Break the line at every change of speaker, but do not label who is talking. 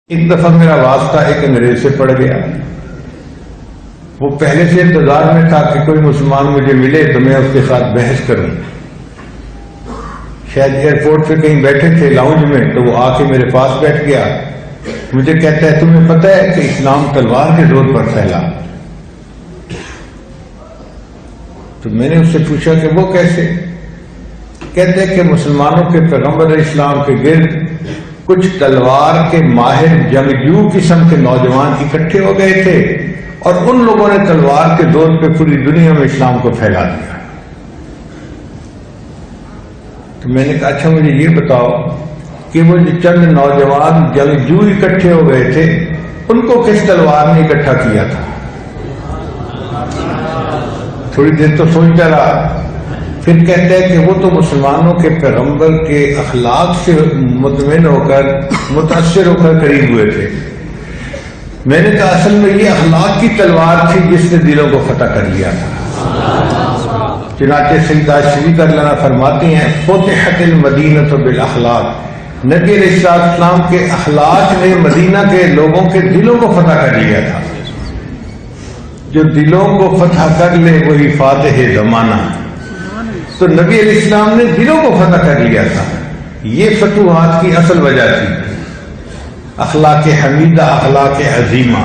ایک دفعہ میرا واسطہ ایک انگریز سے پڑ گیا. وہ پہلے سے انتظار میں تھا کہ کوئی مسلمان مجھے ملے تو میں اس کے ساتھ بحث کروں. شاید ایئرپورٹ پہ کہیں بیٹھے تھے لاؤنج میں, تو وہ آ کے میرے پاس بیٹھ گیا. مجھے کہتا ہے تمہیں پتہ ہے کہ اسلام تلوار کے زور پر پھیلا؟ تو میں نے اس سے پوچھا کہ وہ کیسے؟ کہتے ہیں کہ مسلمانوں کے پیغمبر اسلام کے گرد کچھ تلوار کے ماہر جنگجو قسم کے نوجوان اکٹھے ہو گئے تھے اور ان لوگوں نے تلوار کے زور پہ پوری دنیا میں اسلام کو پھیلا دیا. تو میں نے کہا اچھا مجھے یہ بتاؤ کہ وہ جو چند نوجوان جنگجو اکٹھے ہو گئے تھے ان کو کس تلوار نے اکٹھا کیا تھا؟ تھوڑی دیر تو سوچتا رہا, پھر کہتے ہیں کہ وہ تو مسلمانوں کے پیغمبر کے اخلاق سے مطمئن ہو کر متاثر ہو کر قریب ہوئے تھے. میں نے کہا اصل میں یہ اخلاق کی تلوار تھی جس نے دلوں کو فتح کر لیا تھا. چنانچہ سیدہ شریف اللہ فرماتی ہیں فتحت المدینہ بالاخلاق, نبی علیہ السلام کے اخلاق نے مدینہ کے لوگوں کے دلوں کو فتح کر لیا تھا. جو دلوں کو فتح کر لے وہی فاتح زمانہ. تو نبی علیہ السلام نے دلوں کو فتح کر لیا تھا. یہ فتوحات کی اصل وجہ تھی, اخلاق حمیدہ, اخلاق عظیمہ.